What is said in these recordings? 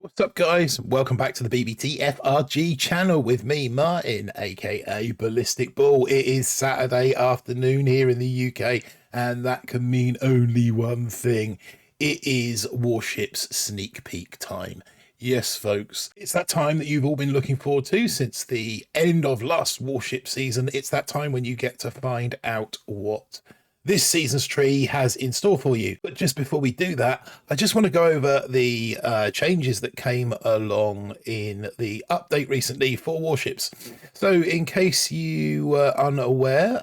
What's up, guys? Welcome back to the BBTFRG channel with me, Martin, aka Ballistic Bull. It is Saturday afternoon here in the UK, and that can mean only one thing. It is Warships sneak peek time. Yes, folks, it's that time that you've all been looking forward to since the end of last Warship season. It's that time when you get to find out what this season's tree has in store for you. But just before we do that, I just want to go over the changes that came along in the update recently for Warships. So in case you were unaware,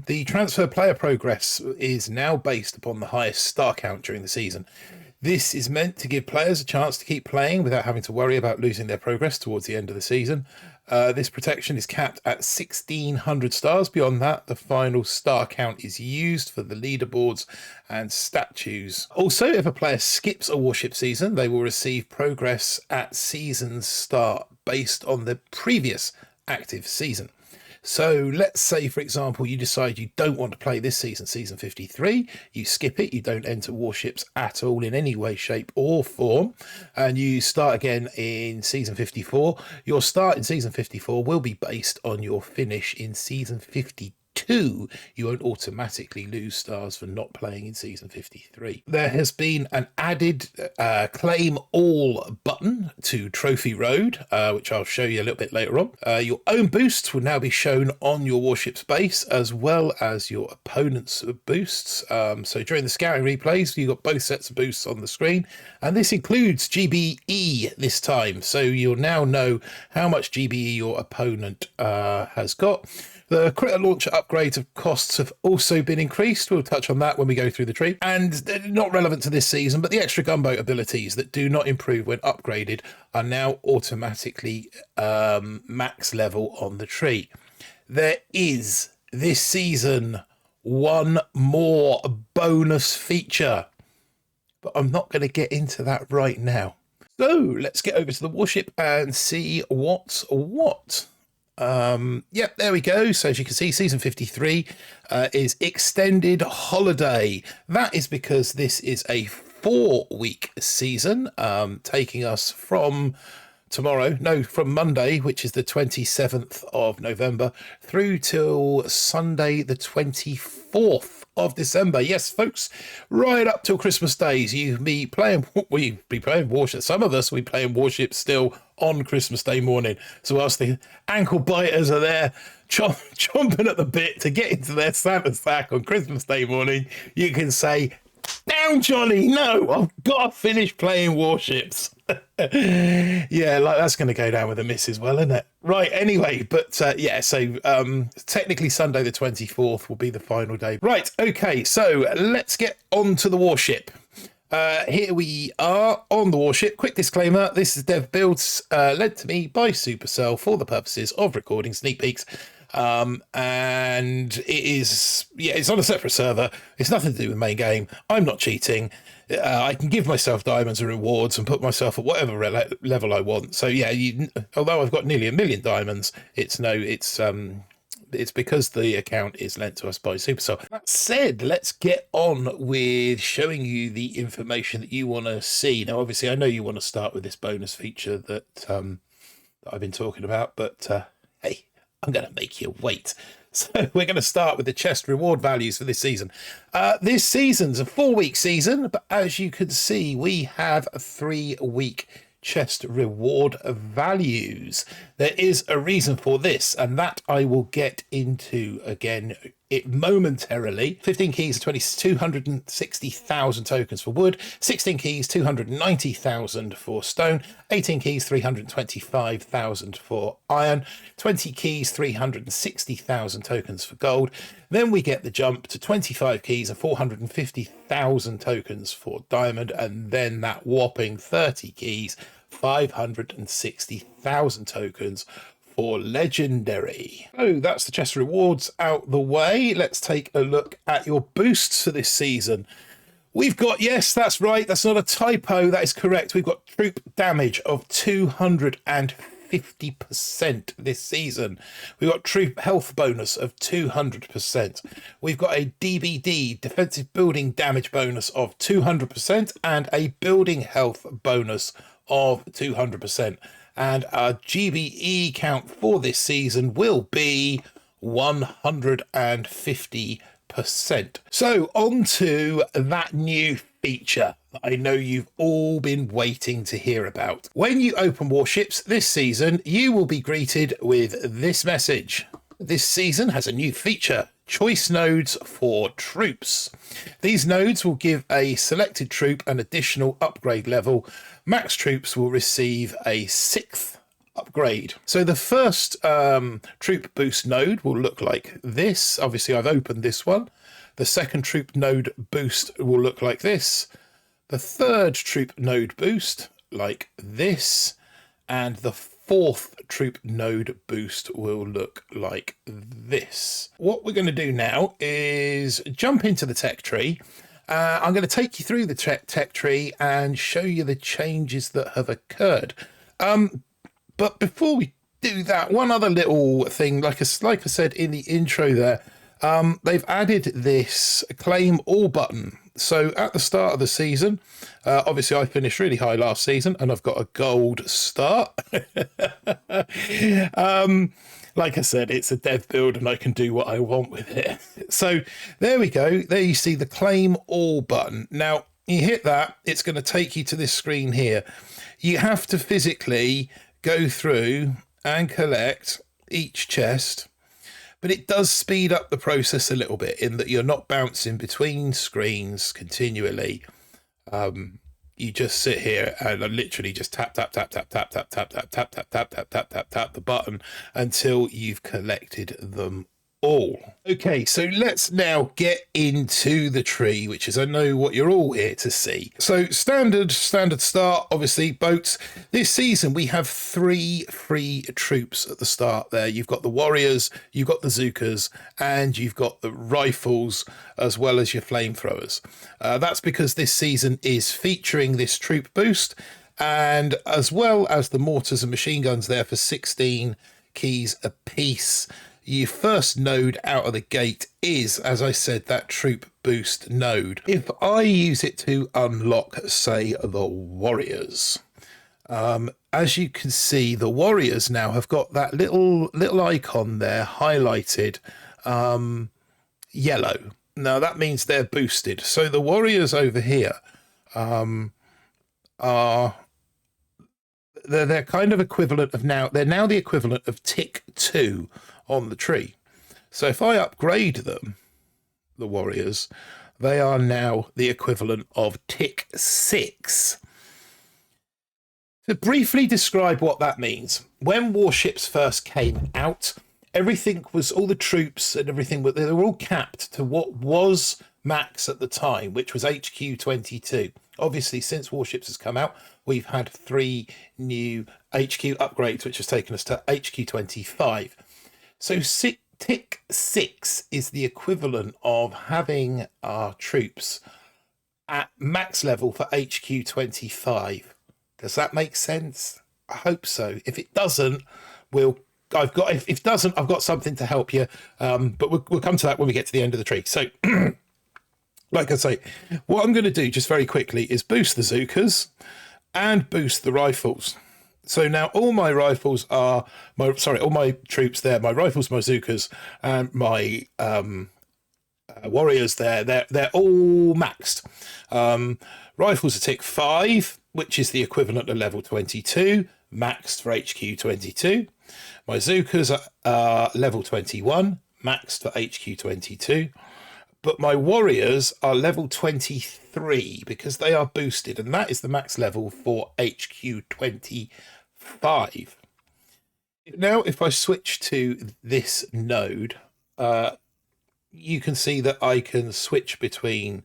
the transfer player progress is now based upon the highest star count during the season. This is meant to give players a chance to keep playing without having to worry about losing their progress towards the end of the season. This protection is capped at 1,600 stars. Beyond that, the final star count is used for the leaderboards and statues. Also, if a player skips a Warship season, they will receive progress at season start based on the previous active season. So let's say, for example, you decide you don't want to play this season, season 53, you skip it, you don't enter Warships at all in any way, shape or form, and you start again in season 54. Your start in season 54 will be based on your finish in season 52. You won't automatically lose stars for not playing in season 53. There has been an added claim all button to Trophy Road, which I'll show you a little bit later on. Your own boosts will now be shown on your Warship's base as well as your opponent's boosts. So during the scouting replays, you've got both sets of boosts on the screen, and this includes GBE this time. So you'll now know how much GBE your opponent has got. The critter launcher upgrades of costs have also been increased. We'll touch on that when we go through the tree. And they're not relevant to this season, but the extra gunboat abilities that do not improve when upgraded are now automatically max level on the tree. There is, this season, one more bonus feature, but I'm not going to get into that right now. So let's get over to the Warship and see what's what. Yep, there we go. So as you can see, season 53 is extended holiday. That is because this is a 4-week season, taking us from from Monday, which is the 27th of November, through till Sunday the 24th of December. Yes, folks, right up till Christmas days, we be playing Warships. Some of us will be playing Warships still on Christmas Day morning. So whilst the ankle biters are there chomping at the bit to get into their Santa sack on Christmas Day morning, you can say, "Down, Johnny! No, I've got to finish playing Warships." Yeah, like that's going to go down with a miss as well, isn't it? Right, anyway, but yeah, so technically Sunday the 24th will be the final day. Right, okay, so let's get on to the Warship. Here we are on the Warship. Quick disclaimer, this is dev builds led to me by Supercell for the purposes of recording sneak peeks. And it is, yeah, it's on a separate server. It's nothing to do with the main game. I'm not cheating. I can give myself diamonds and rewards and put myself at whatever level I want. So yeah, although I've got nearly 1 million diamonds, it's because the account is lent to us by Supercell. That said, let's get on with showing you the information that you want to see. Now, obviously, I know you want to start with this bonus feature that I've been talking about, but hey, I'm going to make you wait. So we're going to start with the chest reward values for this season. This season's a 4-week season, but as you can see, we have a 3-week chest reward values. There is a reason for this, and that I will get into again momentarily. 15 keys, 260,000 tokens for wood, 16 keys, 290,000 for stone, 18 keys, 325,000 for iron, 20 keys, 360,000 tokens for gold. Then we get the jump to 25 keys and 450,000 tokens for diamond, and then that whopping 30 keys, 560,000 tokens for legendary. So that's the chest rewards out the way. Let's take a look at your boosts for this season. We've got, yes, that's right, that's not a typo, that is correct. We've got troop damage of 250% this season. We've got troop health bonus of 200%. We've got a DBD, defensive building damage bonus of 200%, and a building health bonus of 200%. And our GBE count for this season will be 150%. So on to that new feature that I know you've all been waiting to hear about. When you open Warships this season, you will be greeted with this message. This season has a new feature, choice nodes for troops. These nodes will give a selected troop an additional upgrade level. Max troops will receive a 6th upgrade. So the first troop boost node will look like this. Obviously, I've opened this one. The second troop node boost will look like this. The third troop node boost like this. And the fourth troop node boost will look like this. What we're going to do now is jump into the tech tree. I'm going to take you through the tech tree and show you the changes that have occurred. But before we do that, one other little thing, like I said in the intro there, they've added this claim all button. So at the start of the season, obviously I finished really high last season and I've got a gold start. Like I said, it's a dev build and I can do what I want with it. So there we go. There you see the claim all button. Now you hit that, it's going to take you to this screen here. You have to physically go through and collect each chest. But it does speed up the process a little bit in that you're not bouncing between screens continually. You just sit here and literally just tap the button until you've collected them all. Okay, so let's now get into the tree, which is I know what you're all here to see. So standard start, obviously boats. This season we have 3 free troops at the start there. You've got the warriors, you've got the Zookas, and you've got the rifles as well as your flamethrowers. That's because this season is featuring this troop boost, and as well as the mortars and machine guns there for 16 keys a piece. Your first node out of the gate is, as I said, that troop boost node. If I use it to unlock, say, the warriors, as you can see, the warriors now have got that little icon there highlighted yellow. Now that means they're boosted. So the warriors over here are they're kind of equivalent of they're now the equivalent of tick 2 on the tree. So if I upgrade them, the warriors, they are now the equivalent of tick 6. To briefly describe what that means, when Warships first came out, everything was, all the troops and everything, they were all capped to what was max at the time, which was HQ 22. Obviously, since Warships has come out, we've had 3 new HQ upgrades, which has taken us to HQ 25. So tick 6 is the equivalent of having our troops at max level for HQ 25. Does that make sense? I hope so. If it doesn't, I've got something to help you. But we'll come to that when we get to the end of the tree. So like I say, what I'm going to do just very quickly is boost the Zookas and boost the rifles. So now all my rifles are all my troops there, my rifles, my Zookas, and my warriors there, they're all maxed. Rifles are tick 5, which is the equivalent of level 22, maxed for HQ 22. My Zookas are level 21, maxed for HQ 22. But my warriors are level 23 because they are boosted, and that is the max level for HQ 25. Now, if I switch to this node, you can see that I can switch between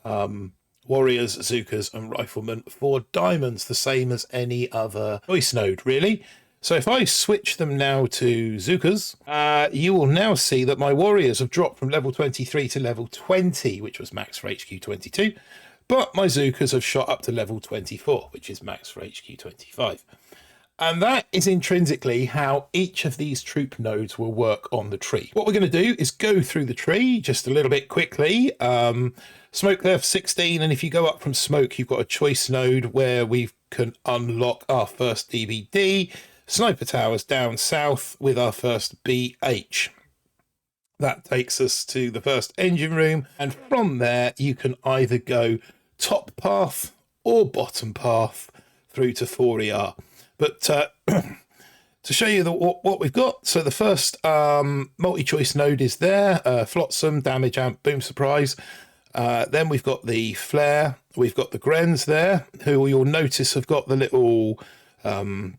warriors, Zookas, and riflemen for diamonds, the same as any other choice node, really. So if I switch them now to Zookas, you will now see that my warriors have dropped from level 23 to level 20, which was max for HQ 22. But my Zookas have shot up to level 24, which is max for HQ 25. And that is intrinsically how each of these troop nodes will work on the tree. What we're going to do is go through the tree just a little bit quickly. Smoke there for 16, and if you go up from smoke, you've got a choice node where we've can unlock our first DBD. Sniper towers down south with our first BH. That takes us to the first engine room, and from there you can either go top path or bottom path through to 4ER. But to show you what we've got, so the first multi-choice node is there, Flotsam, Damage Amp, Boom Surprise. Then we've got the Flare, we've got the Grens there, who you'll notice have got the little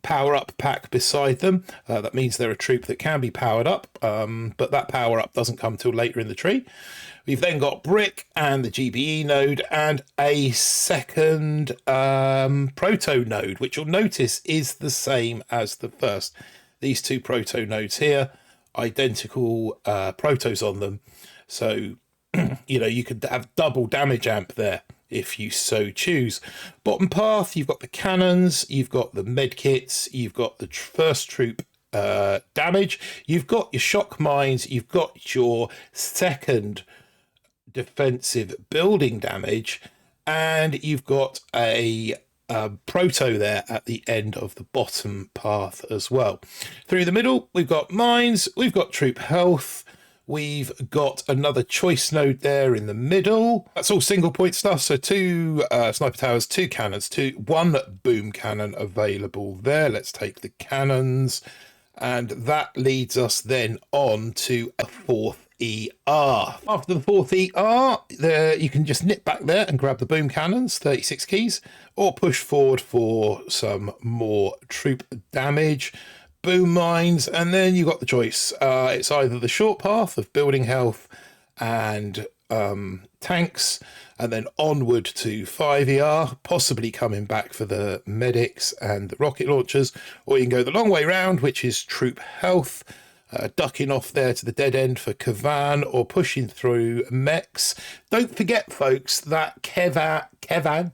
power-up pack beside them. That means they're a troop that can be powered up, but that power-up doesn't come till later in the tree. We've then got Brick and the GBE node and a second proto node, which you'll notice is the same as the first. These two proto nodes here, identical protos on them. So, you know, you could have double damage amp there if you so choose. Bottom path, you've got the cannons, you've got the med kits, you've got the first troop damage, you've got your shock mines, you've got your second defensive building damage, and you've got a proto there at the end of the bottom path as well. Through the middle, we've got mines, we've got troop health, we've got another choice node there in the middle. That's all single point stuff. So 2 sniper towers, 2 cannons, 1 boom cannon available there. Let's take the cannons, and that leads us then on to a 4th ER. After the 4th ER, you can just nip back there and grab the boom cannons, 36 keys, or push forward for some more troop damage. Boom mines, and then you got the choice. It's either the short path of building health and tanks, and then onward to 5ER, possibly coming back for the medics and the rocket launchers, or you can go the long way round, which is troop health, ducking off there to the dead end for Kavan, or pushing through mechs. Don't forget, folks, that Kavan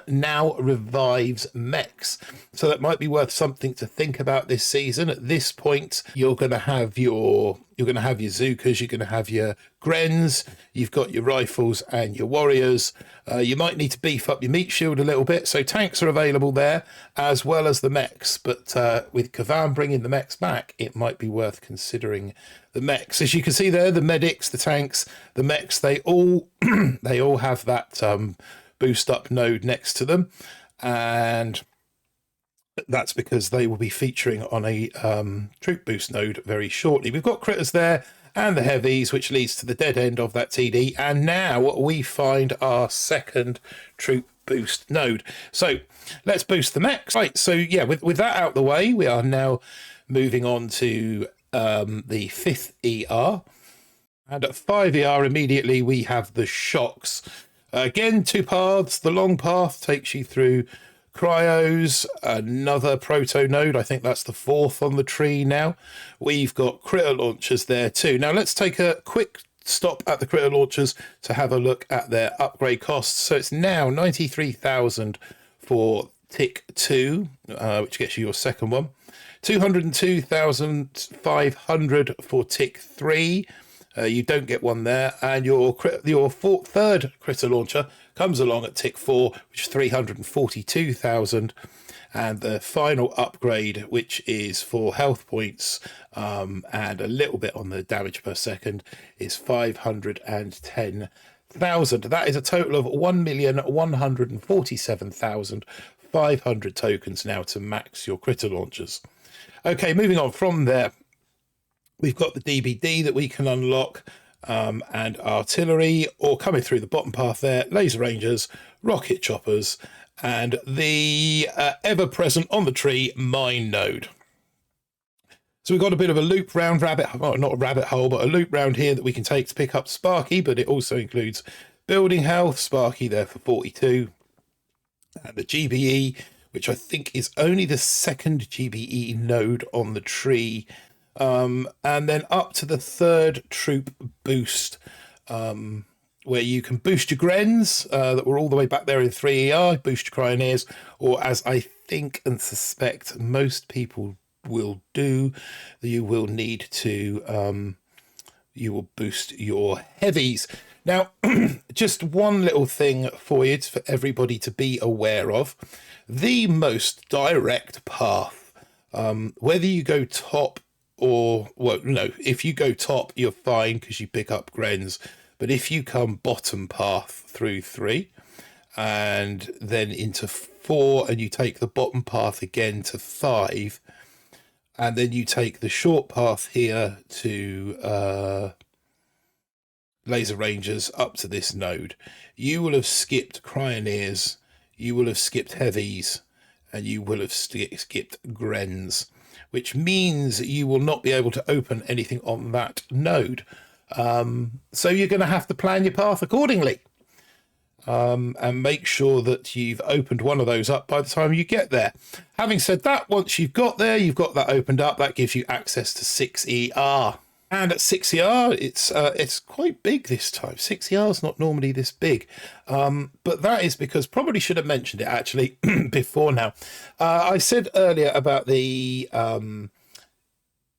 now revives mechs, so that might be worth something to think about this season. At this point, you're going to have your Zookas, you're going to have your Grens, you've got your rifles and your warriors. You might need to beef up your meat shield a little bit, so tanks are available there as well as the mechs. But with Kavan bringing the mechs back, it might be worth considering the mechs. As you can see there, the medics, the tanks, the mechs, they all they all have that boost up node next to them, and that's because they will be featuring on a troop boost node very shortly. We've got critters there and the heavies, which leads to the dead end of that TD, and now we find our second troop boost node. So let's boost the mechs. Right, so yeah, with that out the way, we are now moving on to the 5th ER, and at 5ER immediately we have the shocks. Again, 2 paths. The long path takes you through cryos, another proto node. I think that's the 4th on the tree now. We've got critter launchers there too. Now let's take a quick stop at the critter launchers to have a look at their upgrade costs. So it's now 93,000 for tick 2, which gets you your second one. 202,500 for tick 3. You don't get one there, and your third critter launcher comes along at tick 4, which is 342,000, and the final upgrade, which is for health points and a little bit on the damage per second, is 510,000. That is a total of 1,147,500 tokens now to max your critter launchers. Okay, moving on from there. We've got the DBD that we can unlock, and artillery, or coming through the bottom path there, laser rangers, rocket choppers, and the ever-present on the tree mine node. So we've got a bit of a loop round rabbit, well, not a rabbit hole, but a loop round here that we can take to pick up Sparky, but it also includes building health, Sparky there for 42, and the GBE, which I think is only the second GBE node on the tree. And then up to the 3rd troop boost, where you can boost your Grens that were all the way back there in 3ER, boost your Cryoneers, or as I think and suspect most people will do, you will need to you will boost your heavies. Now, just one little thing for you, for everybody to be aware of. The most direct path, whether you go top or, well, no, if you go top, you're fine because you pick up Grens. But if you come bottom path through 3 and then into 4 and you take the bottom path again to 5, and then you take the short path here to Laser Rangers up to this node, you will have skipped Cryoneers, you will have skipped Heavies, and you will have skipped Grens, which means you will not be able to open anything on that node. So you're going to have to plan your path accordingly, and make sure that you've opened one of those up by the time you get there. Having said that, once you've got there, you've got that opened up, that gives you access to 6ER. And at 6ER, it's quite big this time. 6ER is not normally this big, but that is because, probably should have mentioned it actually before now. I said earlier about the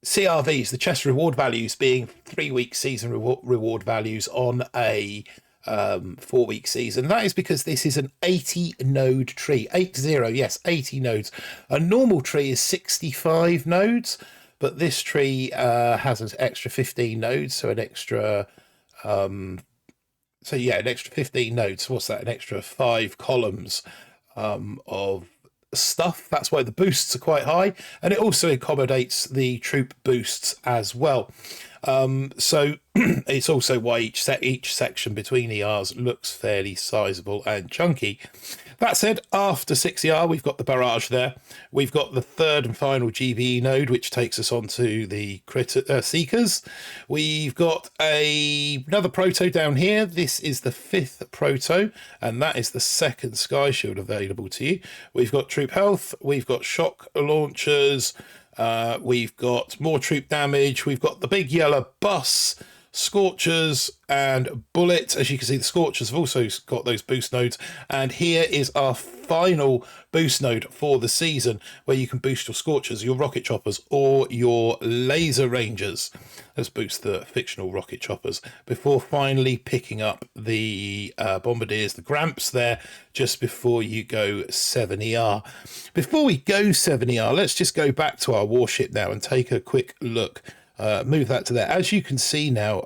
CRVs, the chest reward values, being 3-week season reward values on a 4-week season. That is because this is an 80 node tree. 80, yes, 80 nodes. A normal tree is 65 nodes. But this tree has an extra 15 nodes, so an extra, an extra 15 nodes. What's that? An extra 5 columns of stuff. That's why the boosts are quite high, and it also accommodates the troop boosts as well. So it's also why each section between ERs looks fairly sizable and chunky. That said, after 6ER, we've got the barrage there. We've got the third and final GBE node, which takes us onto the Seekers. We've got another proto down here. This is the 5th proto, and that is the 2nd Sky Shield available to you. We've got troop health. We've got shock launchers. We've got more troop damage. We've got the big yellow bus, Scorchers and Bullets. As you can see, the Scorchers have also got those boost nodes. And here is our final boost node for the season, where you can boost your Scorchers, your Rocket Choppers, or your Laser Rangers. Let's boost the fictional Rocket Choppers before finally picking up the Bombardiers, the Gramps there, just before you go 7ER. Before we go 7ER, let's just go back to our Warship now and take a quick look. Move that to there. As you can see now,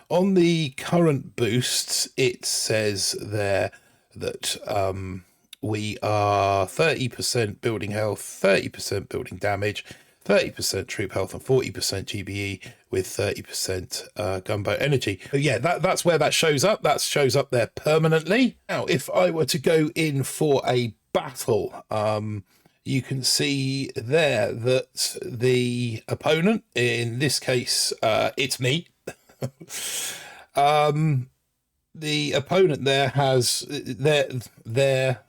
on the current boosts, it says there that we are 30% building health, 30% building damage, 30% troop health, and 40% GBE with 30% gunboat energy. So yeah, that's where that shows up. That shows up there permanently. Now, if I were to go in for a battle, you can see there that the opponent, in this case, it's me. The opponent there has their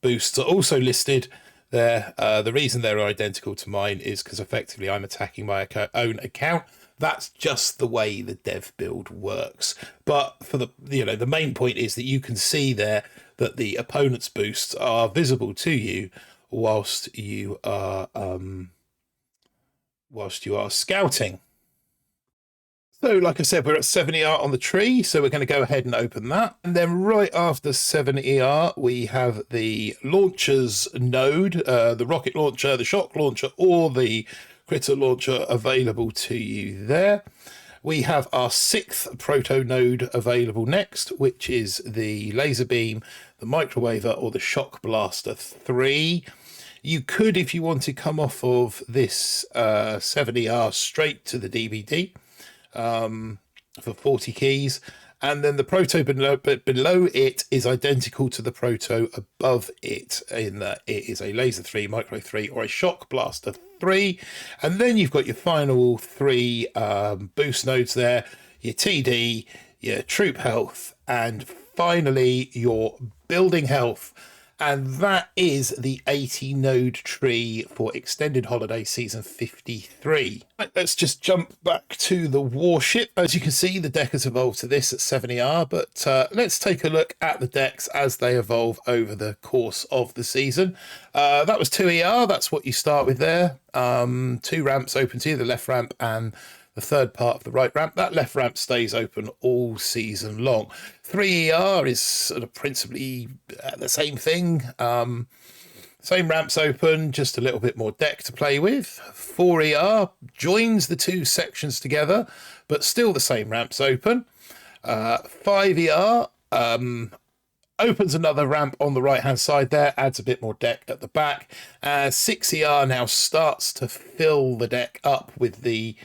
boosts are also listed there. The reason they're identical to mine is because effectively I'm attacking my own account. That's just the way the dev build works. But for the main point is that you can see there that the opponent's boosts are visible to you whilst you are scouting. So like I said, we're at 7ER on the tree, so we're going to go ahead and open that. And then right after 7ER, we have the launchers node, the rocket launcher, the shock launcher, or the critter launcher available to you there. We have our 6th proto node available next, which is the laser beam, the microwaver, or the shock blaster 3. You could, if you want to, come off of this 7ER straight to the DVD for 40 keys. And then the proto below it is identical to the proto above it, in that it is a laser 3, micro 3, or a shock blaster 3. And then you've got your final 3 boost nodes there, your TD, your troop health, and finally your building health. And that is the 80 node tree for Extended Holiday Season 53. Right, let's just jump back to the Warship. As you can see, the deck has evolved to this at 7ER, but let's take a look at the decks as they evolve over the course of the season. That was 2ER, that's what you start with there. 2 ramps open to you, the left ramp and the third part of the right ramp. That left ramp stays open all season long. 3ER is sort of principally the same thing. Same ramps open, just a little bit more deck to play with. 4ER joins the two sections together, but still the same ramps open. 5ER opens another ramp on the right-hand side there, adds a bit more deck at the back. 6ER now starts to fill the deck up with the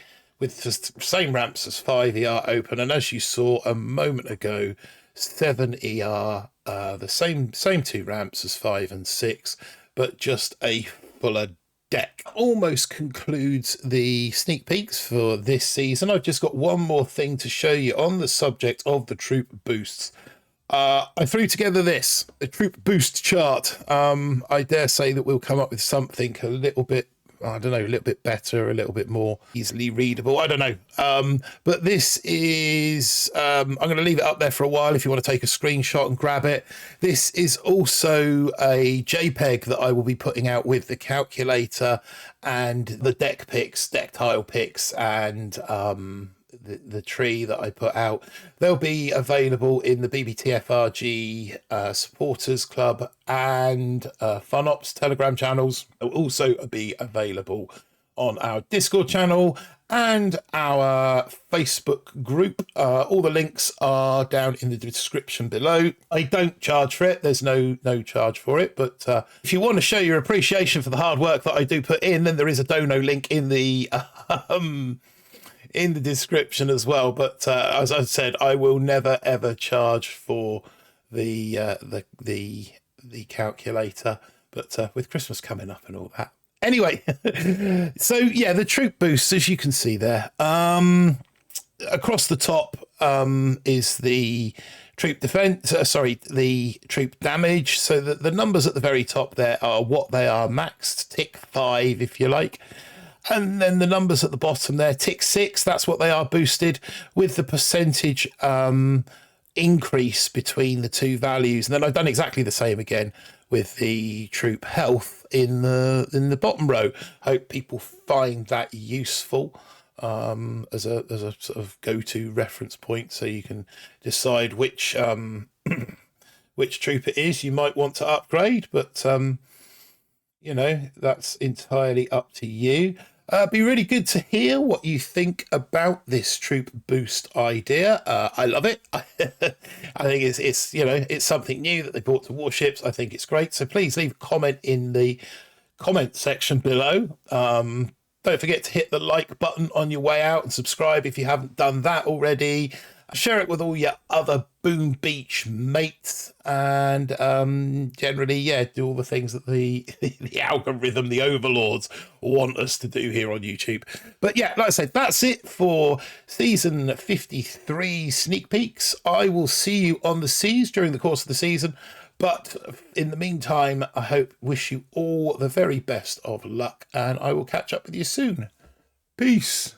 same ramps as 5ER open. And as you saw a moment ago, 7ER, the same two ramps as 5 and 6, but just a fuller deck. Almost concludes the sneak peeks for this season. I've just got one more thing to show you on the subject of the troop boosts. I threw together a troop boost chart. I dare say that we'll come up with something a little bit, I don't know, a little bit better, a little bit more easily readable. I don't know. But this is, I'm going to leave it up there for a while if you want to take a screenshot and grab it. This is also a JPEG that I will be putting out with the calculator and the deck picks, deck tile picks, and the tree that I put out. They'll be available in the BBTFRG supporters club and FunOps Telegram channels. They'll also be available on our Discord channel and our Facebook group. All the links are down in the description below. I don't charge for it. There's no charge for it. But if you want to show your appreciation for the hard work that I do put in, then there is a dono link in the description as well. But as I said, I will never ever charge for the calculator. But with Christmas coming up and all that. Anyway, so yeah, the troop boosts, as you can see there, across the top is the troop defense, the troop damage. So the numbers at the very top there are what they are maxed, tick 5 if you like. And then the numbers at the bottom there, tick 6, that's what they are boosted, with the percentage increase between the two values. And then I've done exactly the same again with the troop health in the bottom row. Hope people find that useful as a sort of go-to reference point, so you can decide which which troop it is you might want to upgrade. But you know, that's entirely up to you. Be really good to hear what you think about this troop boost idea. I love it. I think it's you know, it's something new that they brought to Warships. I think it's great. So please leave a comment in the comment section below. Don't forget to hit the like button on your way out and subscribe if you haven't done that already. Share it with all your other Boom Beach mates, and generally, yeah, do all the things that the algorithm, the overlords, want us to do here on YouTube. But yeah, like I said, that's it for season 53 sneak peeks. I will see you on the seas during the course of the season. But in the meantime, wish you all the very best of luck, and I will catch up with you soon. Peace.